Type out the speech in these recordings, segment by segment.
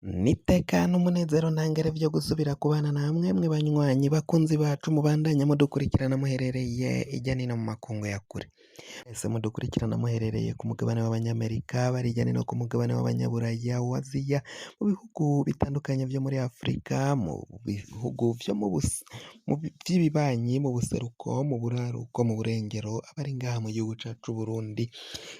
Nitekana umunezero ntangere vyo gusubira kubana namwe mwe banywanyi bakunzi bacu mubandanya mudukurikirana muherereye irya nino mu makungu ya kure. Ese mudukurikirana muherereye ku mugabane w'abanyamerika, bari hirya no hino ku mugabane w'abanyaburaya, wa Aziya, mu bihugu bitandukanye vyo muri Afurika, mu bihugu vyo vy'ibibanyi, mu buseruko, mu buraruko, mu burengero, abari ngaha mu gihugu cacu Burundi,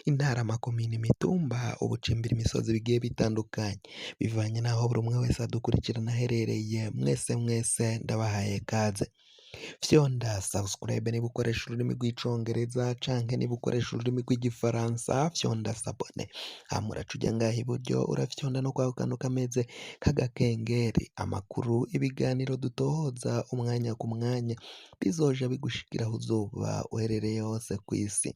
intara, amakomine, imitumba, ubucimbiri, imisozi bigiye bitandukanye, bivanye naho buri umwe wese adukurikirana aherereye. Mwese ndabahaye kaze. Fyonda subscribe niba ukoresha ururimi rw'icongereza canke niba ukoresha ururimi rw'igifaransa, fyonda sabone. Muraca uja ngaha iburyo urafyonda no kwako kantu kameze k'agakengeri. Amakuru, ibiganiro dutohoza umwanya ku mwanya bizoja bigushikira aho uzoba uherereye hose kw'isi.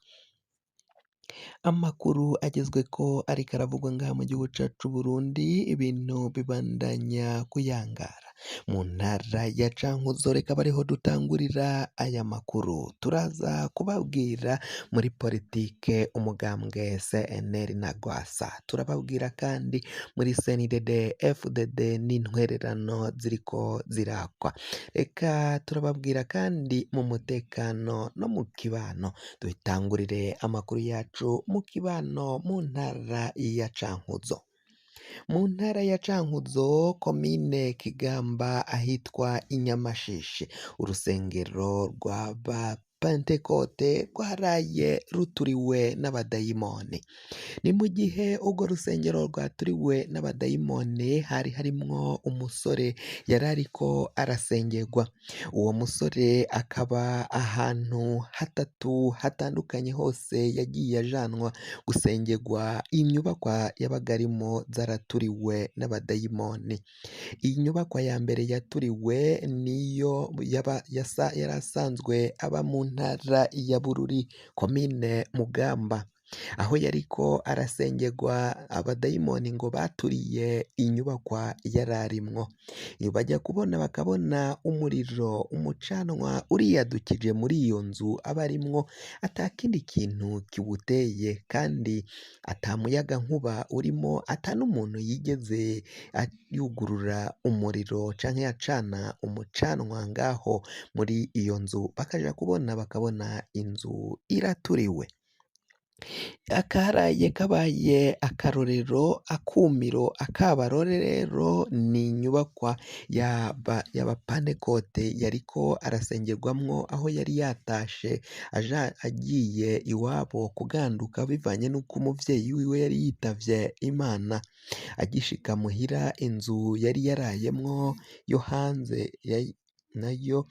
Amakuru agezweko ariko aravugwa ngaha mu gihugu cacu Burundi, ibintu bibandanya kuyangara mu ntara ya Cankuzo. Reka bariho dutangurira aya makuru. Turaza kubabwira muri politike umugambwe CNL na Gwasa, turababwira kandi muri CNDD FDD n'intwererano ziriko zirakwa. Reka turababwira kandi mu mutekano no mu kibano. Dutangurire amakuru yacu mu kibano mu ntara ya Cankuzo. Mu ntara ya Cankuzo, komine Kigamba, ahitwa Inyamashishi, urusengero rw'aba Pentekote rwaraye ruturiwe n'abadayimoni. Ni mu gihe urwo rusengero rwaturiwe n'abadayimoni, hari harimwo umusore yari ariko arasengerwa. Uwo musore akaba ahantu hatatu hatandukanye hose yagiye ajanwa gusengerwa. Inyubakwa yabaga arimo zaraturiwe n'abadayimoni. Iyi nyubakwa ya mbere yaturiwe niyo yari asanzwe aba mu ntara ya Bururi, komine Mugamba, aho yariko arasengerwa. Abadayimoni ngo baturiye inyubakwa yararimwo. Iyo bajya kubona bakabona umuriro, umucanwa uriyadukije muri iyo nzu aba arimwo, atakindi kintu kiwuteye kandi atamuyaga nkuba urimo, ata n'umuntu yigeze yugurura umuriro canke acana umucanwa ngaho muri iyo nzu. Bakaja kubona bakabona inzu iraturiwe. Akaraye kabaye akarorero, akumiro, akabarorero ni inyubakwa y'abapantekote yariko arasengerwamwo, aho yari yatashe agiye iwabo kuganduka, bivanye n'uko umuvyeyi wiwe yari yitavye Imana. Agishika muhira, inzu yari yarayemwo yo hanze nayo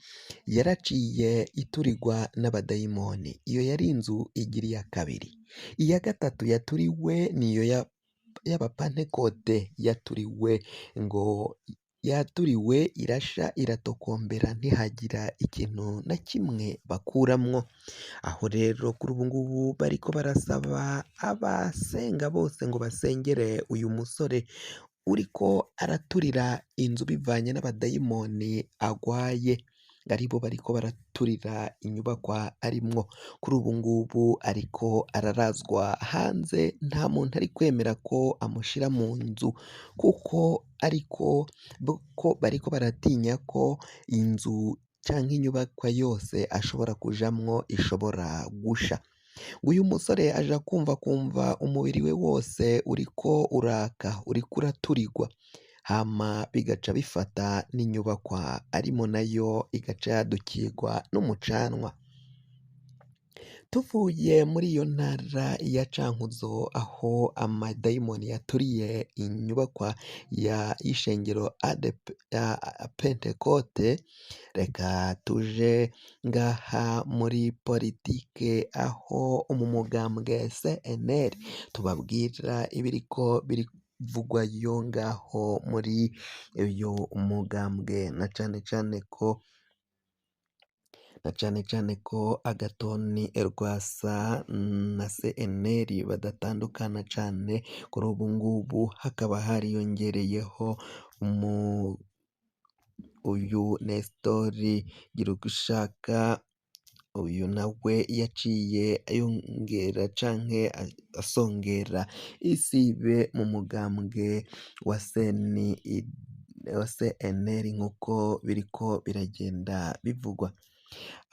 yaraciye iturirwa n'abadayimoni. Iyo yari inzu igira iya kabiri. Iya gatatu yaturiwe niyo y'abapantekote yaturiwe irasha, iratokombera, ntihagira ikintu na kimwe bakuramwo. Aho rero kuri ubu ngubu bariko barasaba abasenga bose ngo basengere uyu musore uriko araturira inzu bivanye n'abadayimoni agwaye, aribo bariko baraturira inyubakwa arimwo. Kuri ubu ngubu ariko ararazwa hanze, nta muntu ari kwemera ko amushira mu nzu, kuko bariko baratinya ko inzu canke inyubakwa yose ashobora kujamwo ishobora gusha. Uyu musore aja kumva umubiri we wose uriko uraka, uriko uraturirwa, hama bigaca bifata n'inyubakwa arimo nayo igaca yadukirwa n'umucanwa. Tuvuye muri iyo ntara ya Cankuzo, aho amadayimoni yaturiye inyubakwa y'ishengero Pentekote, reka tuje ngaha muri politike, aho mu mugambwe CNL tubabwira ibiriko birivugwayo ngaho muri uyu mugambwe, na cane cane ko Agathon Rwasa na CNL badatandukana cane. Kuri ubu ngubu hakaba hariyongereyeho uyu Nestor Girukishaka uyu nawe yaciye yongera canke asongera isibe mu mugambwe wa CNL nk'uko biriko biragenda bivugwa.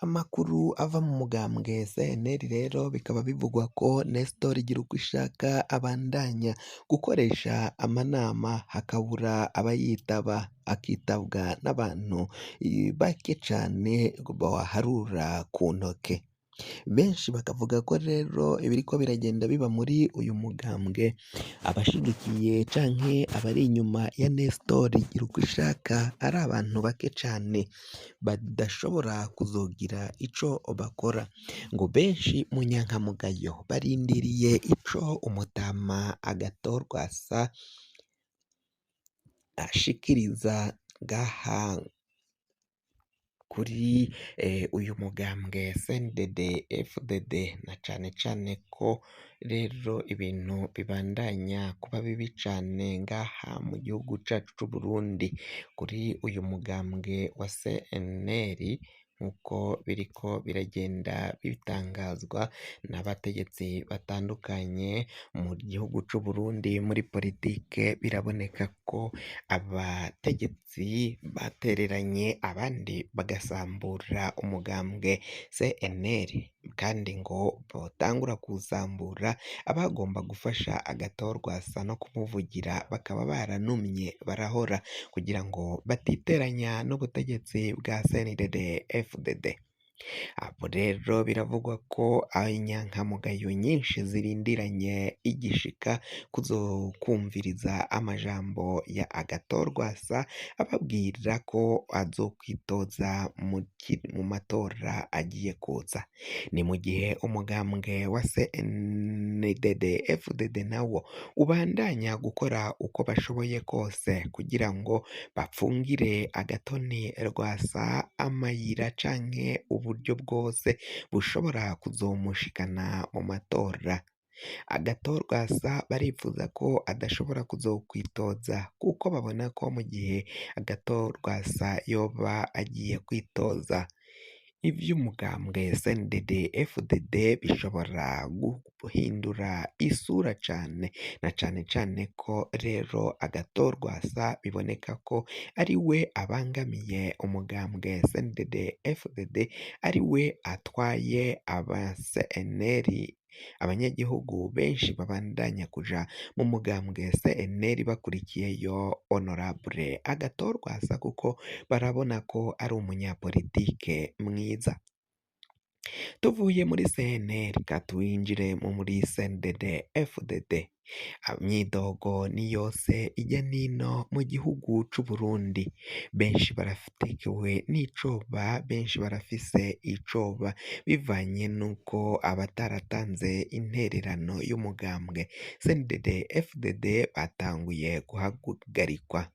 Amakuru ava mu mugambwe CNL rero bikaba bivugwa ko Nestor Girukishaka abandanya gukoresha amanama hakabura abayitaba, akitabwa n'abantu bake cane baharura ku ntoke. Benshi bakavuga ko rero ibiriko biragenda biba muri uyu mugambwe, abashigikiye canke abari inyuma ya Nestor Girukishaka ari abantu bake cane badashobora kuzogira ico bakora, ngo benshi mu nyankamugayo barindiriye ico umutama Agathon Rwasa ashikiriza ngaha kuri uyu mugambwe CNDD FDD, na cane cane ko rero ibintu bibandanya kuba bibi cane ngaha mu gihugu cacu c'Uburundi kuri uyu mugambwe wa CNL nk'uko biriko biragenda bitangazwa n'abategetsi batandukanye mu gihugu c'Uburundi. Muri politike biraboneka ko abategetsi batereranye abandi bagasambura umugambwe CNL, kandi ngo botangura kuwusambura abagomba gufasha Agathon Rwasa no kumuvugira bakaba baranumye barahora kugira ngo batiteranya n'ubutegetsi bwa CNDD FDD. Abo rero biravugwa ko inyankamugayo nyinshi zirindiranye igishika kuzokumviriza amajambo ya Agathon Rwasa ababwira ko azokwitoza mu matora agiye kuza. Ni mu gihe umugambwe wa CNDD FDD nawo ubandanya gukora uko bashoboye kose kugira ngo bapfungire Agathon Rwasa amayira canke uburyo bwose bushobora kuzomushikana mu matora. Agathon Rwasa barifuza ko adashobora kuzokwitoza kuko babona ko mu gihe Agathon Rwasa yoba agiye kwitoza, ivy'umugambwe CNDD FDD bishobora guhindura isura cane, na cane cane ko rero Agathon Rwasa biboneka ko ari we abangamiye umugambwe CNDD FDD, ari we atwaye aba CNL. Abanyagihugu benshi babandanya kuja mu mugambwe CNL bakurikiyeyo Honorable Agathon Rwasa kuko barabona ko ari umunyapolitike mwiza. Tuvuye muri CNL katwinjire muri CNDD FDD. Imyidogo ni yose ijya nino mu gihugu c'Uburundi, benshi baratekewe n'icoba, benshi barafise icoba bivanye nuko abataratanze intererano y'umugambwe CNDD FDD batanguye guhagarikwa.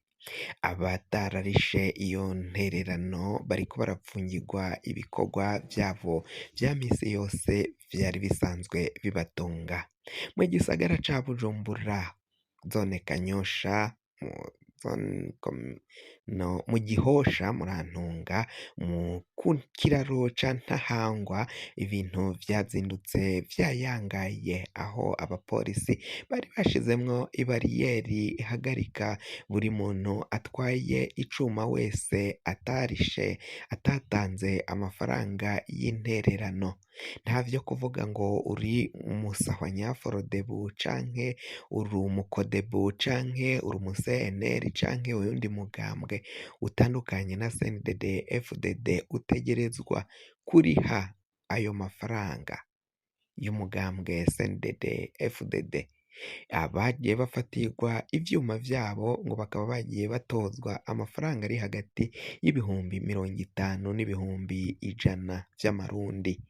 Abatararishe iyo ntererano bariko barapfungirwa ibikorwa vyabo vya misi yose vyari bisanzwe bibatunga. Mu gisagara ca Bujumbura, zone Kanyosha, mu Gihosha, Murantunga, ku kiraro ca Ntahangwa, ibintu vyazindutse vyayangaye, aho abapolisi bari bashizemwo ibariyeri ihagarika buri muntu atwaye icuma wese atatanze amafaranga y'intererano. Ntavyo kuvuga ngo uri umusahwanya Forodebu canke uri umukodebu canke uri umu CNL canke uyundi mugambwe utandukanye na CNDD FDD utegerezwa kuriha ayo mafaranga y'umugambwe CNDD FDD. Abagiye bafatirwa ivyuma vyabo ngo bakaba bagiye batozwa amafaranga ari hagati y'ibihumbi 50 n'ibihumbi 100 vy'amarundi.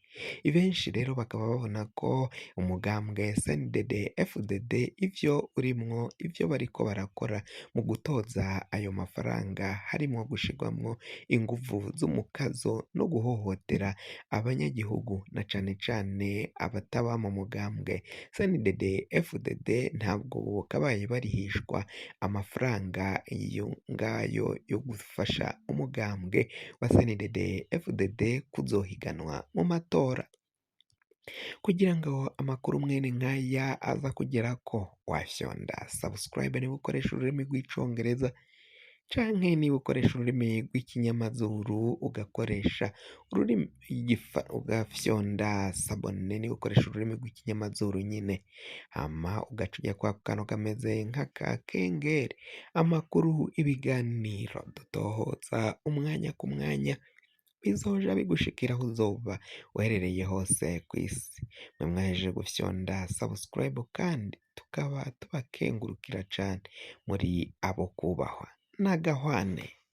benshi rero bakaba babona ko umugambwe CNDD-FDD ivyo urimwo, ivyo bariko barakora mu gutoza ayo mafaranga harimwo gushirwamwo inguvu z'umukazo no guhohotera abanyagihugu na cane cane abataba mu mugambwe CNDD-FDD ntabwo bokabaye barihishwa amafaranga iyo ngayo yo gufasha umugambwe wa CNDD-FDD kuzohiganwa mu matora. Kugira ngo amakuru mwene nkaya aza kugerako wafyonda subscribe niba ukoresha ururimi rw'icongereza canke niba ukoresha ururimi rw'ikinyamazuru ugakoresha ururimi ugafyonda sabone niba ukoresha ururimi rw'ikinyamazuru nyine, hama ugaca ujya kwa kantu kameze nk'akakengeri, amakuru ibiganiro dutohoza umwanya ku mwanya bizoja bigushikira aho uzoba uherereye hose kw'isi. Mwe mwahejeje gufyonda subscribe kandi tukaba tubakengurukira cane, muri abo kubahwa n'agahwane.